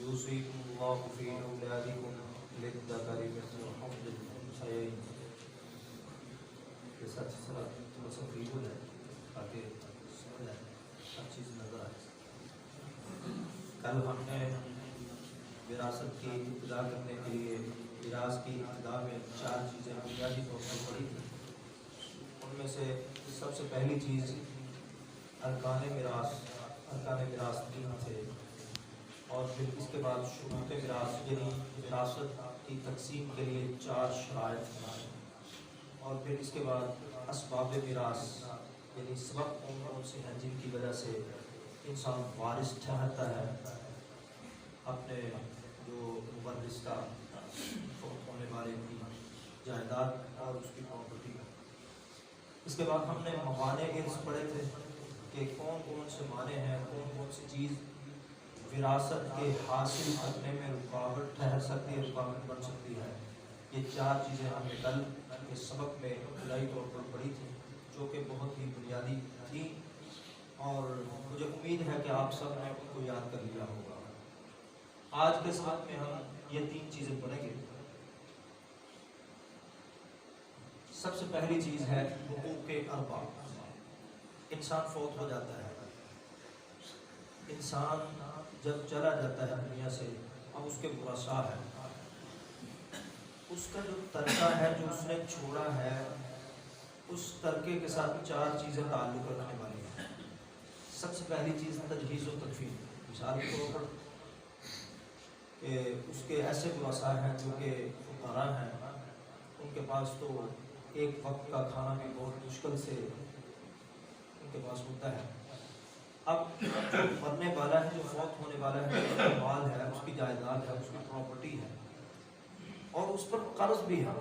يوصيكم الله في أولادكم للذكر مثل حظ الأنثيين. یہ سچ سر تھوڑا سا فریبل ہے تاکہ سمجھ آئے ہر چیز نظر آئے. کل ہم نے وراثت کی ابتدا کرنے کے لیے میراث کی ابتدا میں 4 چیزیں بنیادی طور پر پڑھی تھیں. ان میں سے سب سے پہلی چیز ارکان میراث 3 تھے، اور پھر اس کے بعد شروط میراث یعنی وراثت کی تقسیم کے لیے 4 شرائط ہیں، اور پھر اس کے بعد اسباب میراث یعنی سبب کون سے ہیں جن کی وجہ سے انسان وارث ٹھہرتا ہے اپنے جو مورث کا فوت ہونے والے کی جائیداد اور اس کی پراپرٹی کا. اس کے بعد ہم نے موانع ارث پڑھے تھے کہ کون کون سے معنی ہیں، کون کون سی چیز وراثت کے حاصل کرنے میں رکاوٹ ٹھہر سکتی ہے، رکاوٹ بن سکتی ہے. یہ 4 چیزیں ہم نے کل کے سبق میں ابتدائی طور پر پڑھی تھی، جو کہ بہت ہی بنیادی تھی، اور مجھے امید ہے کہ آپ سب نے ان کو یاد کر لیا ہوگا. آج کے سبق میں ہم یہ 3 چیزیں پڑھیں گے. سب سے پہلی چیز ہے حقوق اربع. انسان فوت ہو جاتا ہے، انسان جب چلا جاتا ہے دنیا سے، اب اس کے ورثاء ہیں. اس کا جو ترکہ ہے جو اس نے چھوڑا ہے، اس ترکے کے ساتھ 4 چیزیں تعلق رکھنے والی ہیں. سب سے پہلی چیز تجہیز و تکفین. مثال کے طور پر کہ اس کے ایسے ورثاء ہیں جو کہ فقراء ہیں، ان کے پاس تو ایک وقت کا کھانا بھی بہت مشکل سے ان کے پاس ہوتا ہے. اب جو مرنے والا ہے، جو فوت ہونے والا ہے، اس کا مال ہے، اس کی جائیداد ہے، اس کی پراپرٹی ہے، اور اس پر قرض بھی ہے.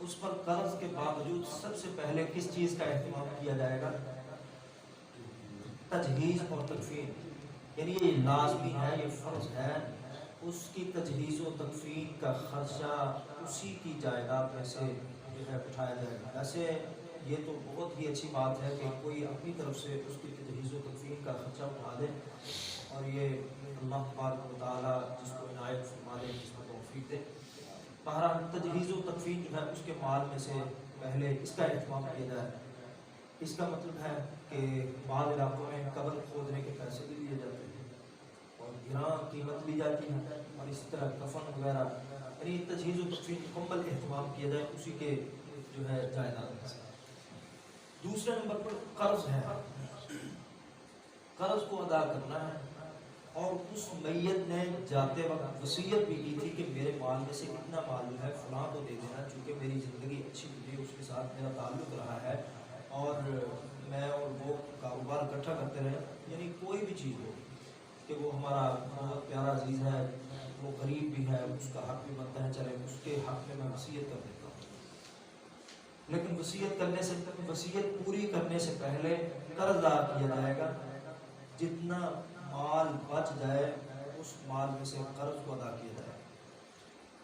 اس پر قرض کے باوجود سب سے پہلے کس چیز کا اہتمام کیا جائے گا؟ تجہیز اور تکفین. یعنی یہ لازمی ہے، یہ فرض ہے، اس کی تجہیز و تکفین کا خرچہ اسی کی جائیداد میں سے جو ہے اٹھایا جائے گا. ویسے یہ تو بہت ہی اچھی بات ہے کہ کوئی اپنی طرف سے اس کی تجہیز و تکفین کا خرچہ اٹھا دے، اور یہ اللہ تبارک و تعالیٰ جس کو عنایت فرما دے، جس کو توفیق دے. بہرحال تجہیز و تکفین جو ہے اس کے مال میں سے پہلے اس کا اہتمام کیا جائے. اس کا مطلب ہے کہ بعض علاقوں میں قبر کھودنے کے پیسے بھی لیے جاتے ہیں اور گراں قیمت لی جاتی ہے، اور اسی طرح کفن وغیرہ، یعنی تجہیز و تکفین مکمل اہتمام کیا جائے اسی کے جو ہے جائیداد میں سے. دوسرے نمبر پر قرض ہے. قرض کو ادا کرنا ہے، اور اس میت نے جاتے وقت وصیت بھی کی تھی کہ میرے مال میں سے اتنا مال جو ہے فلاں کو دے دینا، چونکہ میری زندگی اچھی گزری، اس کے ساتھ میرا تعلق رہا ہے، اور میں اور وہ کاروبار اکٹھا کرتے رہے. یعنی کوئی بھی چیز ہو کہ وہ ہمارا بہت پیارا عزیز ہے، وہ غریب بھی ہے، اس کا حق بھی بنتا ہے، چلے اس کے حق میں وصیت کر دیتا ہوں. لیکن وصیت پوری کرنے سے پہلے قرض ادا کیا جائے گا. جتنا مال بچ جائے اس مال میں سے قرض کو ادا کیا جائے.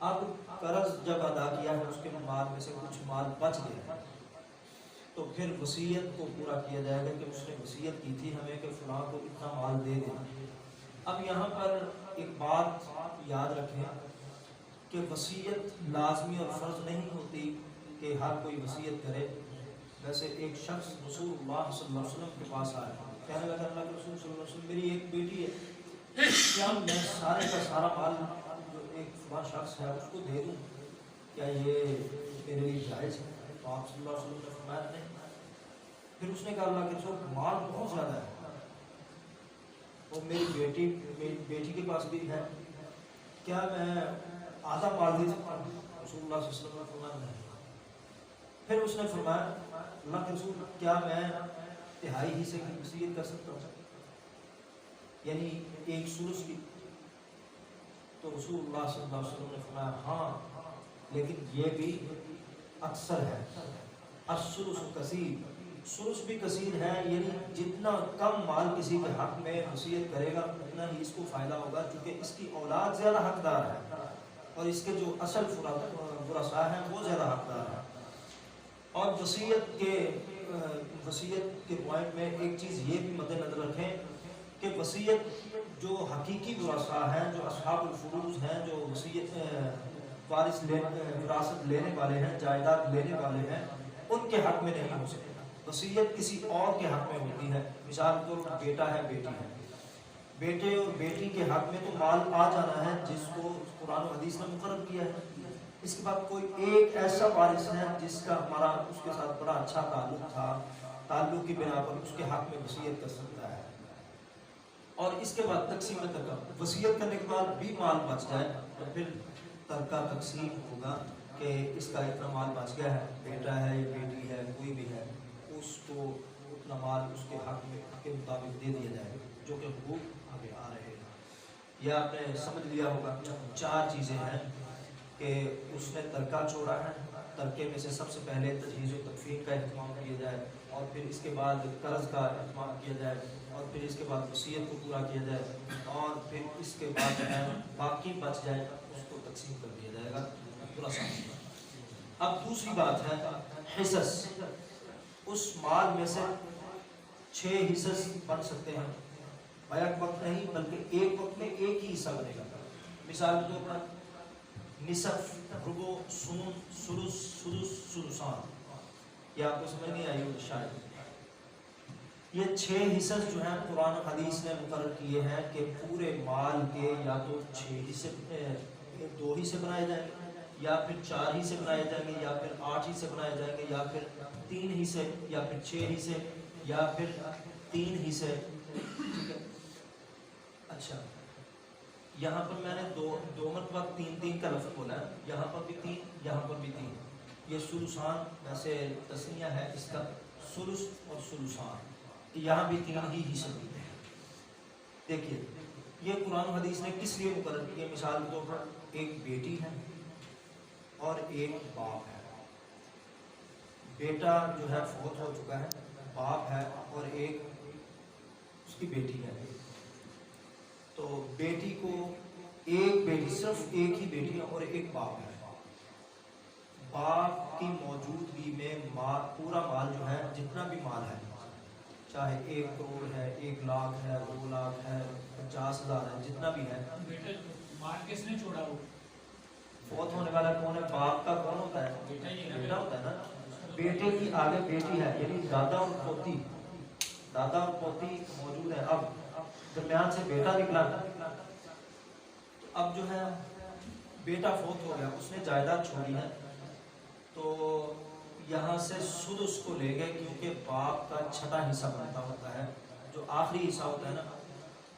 اب قرض جب ادا کیا ہے، اس کے مال میں سے کچھ مال بچ گیا، تو پھر وصیت کو پورا کیا جائے گا کہ اس نے وصیت کی تھی ہمیں کہ فلاں کو اتنا مال دے دیں. اب یہاں پر ایک بات یاد رکھیں کہ وصیت لازمی اور فرض نہیں ہوتی کہ ہر کوئی وصیت کرے. ویسے ایک شخص رسول اللہ صلی اللہ علیہ وسلم کے پاس آیا، کہنے لگا اللہ کے رسول صلی اللہ علیہ وسلم، میری ایک بیٹی ہے، کیا میں سارے کا سارا مال جو ایک فلاں شخص ہے اس کو دے دوں؟ کیا یہ میرے لیے جائز ہے؟ تو آپ صلی اللہ علیہ وسلم نے فرمایا نہیں. پھر اس نے کہا اللہ کے رسول مال بہت زیادہ ہے، اور میری بیٹی کے پاس بھی ہے، کیا میں آدھا مال دے سکتا ہوں؟ رسول اللہ صلی اللہ علیہ وسلم نے فرمایا نہیں. پھر اس نے فرمایا اللہ کے رسول کیا میں 1/3 حصے کی وصیت کر سکتا ہوں، یعنی 1/3 کی؟ تو رسول اللہ صلی اللہ علیہ وسلم نے فرمایا ہاں، لیکن یہ بھی اکثر ہے. الثلث کثیر، ثلث بھی کثیر ہے، یعنی جتنا کم مال کسی کے حق میں وصیت کرے گا اتنا ہی اس کو فائدہ ہوگا، کیونکہ اس کی اولاد زیادہ حقدار ہے اور اس کے جو اصل ورثاء ہیں وہ زیادہ حقدار ہیں. اور وصیت کے پوائنٹ میں ایک چیز یہ بھی مد نظر رکھیں کہ وصیت جو حقیقی ورثاء ہیں، جو اصحاب الفروض ہیں، جو وراثت لینے والے ہیں، جائیداد لینے والے ہیں، ان کے حق میں نہیں ہو سکتی۔ وصیت کسی اور کے حق میں ہوتی ہے۔ مثال کے طور پر بیٹا ہے، بیٹی ہے، بیٹے اور بیٹی کے حق میں تو مال آ جانا ہے جس کو قرآن و حدیث نے مقرر کیا ہے۔ اس کے بعد کوئی ایک ایسا وارث ہے جس کا ہمارا اس کے ساتھ بڑا اچھا تعلق تھا، تعلق کی بنا پر اس کے حق میں وصیت کر سکتا ہے۔ اور اس کے بعد تقسیم ترکہ، وصیت کرنے کے بعد بھی مال بچ جائے تو پھر ترکہ تقسیم ہوگا کہ اس کا اتنا مال بچ گیا ہے، بیٹا ہے یا بیٹی ہے، کوئی بھی ہے، اس کو اتنا مال اس کے حق میں کے مطابق دے دیا جائے جو کہ حقوق آگے آ رہے ہیں۔ یہ آپ نے سمجھ لیا ہوگا۔ 4 چیزیں ہیں کہ اس نے ترکہ چھوڑا ہے، ترکے میں سے سب سے پہلے تجہیز و تکفین کا اہتمام کیا جائے، اور پھر اس کے بعد قرض کا اہتمام کیا جائے، اور پھر اس کے بعد وصیت کو پورا کیا جائے، اور پھر اس کے بعد جو ہے باقی بچ جائے اس کو تقسیم کر دیا جائے گا پورا سامنے۔ اب دوسری بات ہے حصص۔ اس مال میں سے 6 حصص بن سکتے ہیں، بیک وقت نہیں بلکہ ایک وقت میں ایک ہی حصہ بنے گا۔ مثال کے طور پر نصف، ربع، سوم، سدس، سدس، سدسان۔ یہ آپ کو سمجھ نہیں آئی ہوگی شاید۔ یہ 6 حصص جو ہیں قرآن و حدیث نے مقرر کیے ہیں کہ پورے مال کے یا تو 6 حصے 2 حصے بنائے جائیں گے، یا پھر 4 حصے بنائے جائیں گے، یا پھر 8 حصے بنائے جائیں گے، یا پھر 3 حصے، یا پھر 6 حصے، یا پھر 3 حصے۔ ٹھیک ہے، اچھا یہاں پر میں نے دو مرتبہ 3 کا لفظ بولا ہے، یہاں پر بھی 3، یہاں پر بھی 3۔ یہ سلسان ویسے تسنیہ ہے اس کا، سلس اور سلسان، یہاں بھی 3 ہی حصے دیتے ہیں۔ دیکھیے یہ قرآن و حدیث نے کس لیے مقرر کیا؟ مثال کے طور پر ایک بیٹی ہے اور ایک باپ ہے۔ بیٹا جو ہے فوت ہو چکا ہے، باپ ہے اور ایک اس کی بیٹی ہے، تو بیٹی کو ایک بیٹی، صرف ایک ہی بیٹی ہے اور ایک باپ ہے۔ باپ کی موجودگی میں پورا مال جو ہے، جتنا بھی مال ہے، چاہے 1 کروڑ ہے، 1 لاکھ ہے، 2 لاکھ ہے، 50,000 ہے، جتنا بھی ہے۔ مال کس نے چھوڑا؟ ہو فوت ہونے والا کون ہے؟ باپ کا کون ہوتا ہے؟ بیٹا ہوتا ہے نا۔ بیٹے کی آگے بیٹی ہے، یعنی دادا اور پوتی، دادا اور پوتی موجود ہے۔ اب درمیان سے بیٹا نکلا، اب جو ہے بیٹا فوت ہو گیا، اس نے جائیداد چھوڑی ہے، تو یہاں سے سدس کو لے گئے، کیونکہ باپ کا 6واں حصہ بنتا ہوتا ہے، جو آخری حصہ ہوتا ہے نا،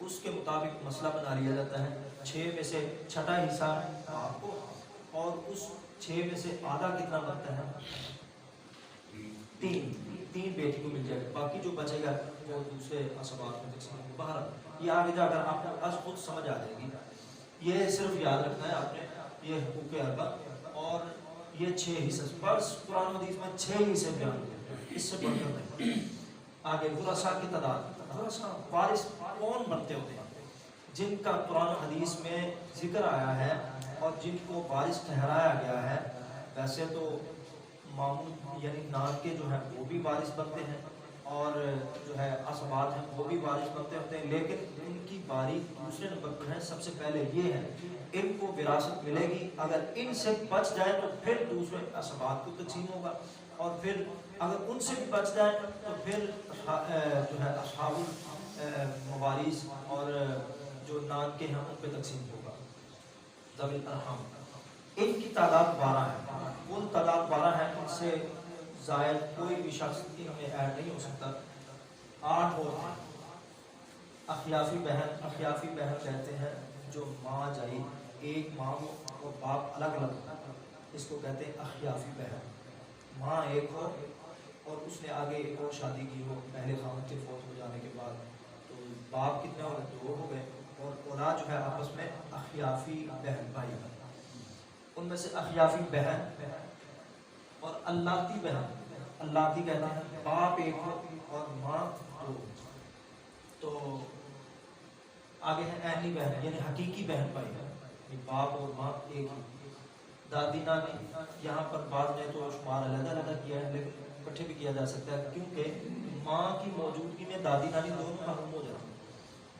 اس کے مطابق مسئلہ بنا لیا جاتا ہے۔ 6 میں سے 6واں حصہ باپ کو، اور اس 6 میں سے آدھا کتنا بنتا ہے؟ 3 بیٹی کو مل جائے گا، باقی جو بچے گا وہ دوسرے اسباب میں تقسیم ہوگا۔ باہر یہ آگے جا کر آپ کو از خود سمجھ آ جائے گی۔ یہ صرف یاد رکھنا ہے آپ نے، یہ حقوق اربع اور یہ 6 حصے، بس قرآن حدیث میں 6 حصے بیان ہوتے ہیں، اس سے بڑھ کر نہیں۔ آگے ورثاء کی تعداد، ورثاء وارث کون بنتے ہوتے ہیں؟ جن کا قرآن حدیث میں ذکر آیا ہے اور جن کو وارث ٹھہرایا گیا ہے۔ ویسے تو معمول یعنی نان کے جو ہیں وہ بھی وارث بنتے ہیں، اور جو ہے اسبات ہیں وہ بھی وارث بنتے ہوتے ہیں، لیکن ان کی باری دوسرے نمبر پر ہے۔ سب سے پہلے یہ ہے ان کو وراثت ملے گی، اگر ان سے بچ جائے تو پھر دوسرے اسبات کو تقسیم ہوگا، اور پھر اگر ان سے بھی بچ جائے تو پھر جو ہے اصحاب الموارث اور جو نان کے ہیں ان پہ تقسیم ہوگا، ذوی الارحام۔ ان کی تعداد 12 ہے، کل تعداد 12 ہے، ان سے زائد کوئی بھی شخص ان میں ایڈ نہیں ہو سکتا۔ 8 اور ہیں اخیافی بہن، اخیافی بہن کہتے ہیں جو ماں جائی، ایک ماں اور باپ الگ الگ، اس کو کہتے ہیں اخیافی بہن۔ ماں ایک ہو اور اس نے آگے ایک اور شادی کی ہو پہلے خاوند کے فوت ہو جانے کے بعد، تو باپ کتنے ہو گئے؟ 2 ہو گئے، اور اولاد جو ہے آپس میں اخیافی بہن بھائی ہیں۔ ان میں سے اخیافی بہن اور اللاتی بہن، اللاتی کہتے ہیں باپ ایک ہو اور ماں 2، تو آگے ہے عینی بہن یعنی حقیقی بہن بھائی ہے، باپ اور ماں ایک ہی۔ دادی نانی، یہاں پر بعض نے تو شمار علیحدہ علیحدہ کیا ہے، لیکن اکٹھے بھی کیا جا سکتا ہے، کیونکہ ماں کی موجودگی میں دادی نانی دونوں محروم ہو جاتے ہیں۔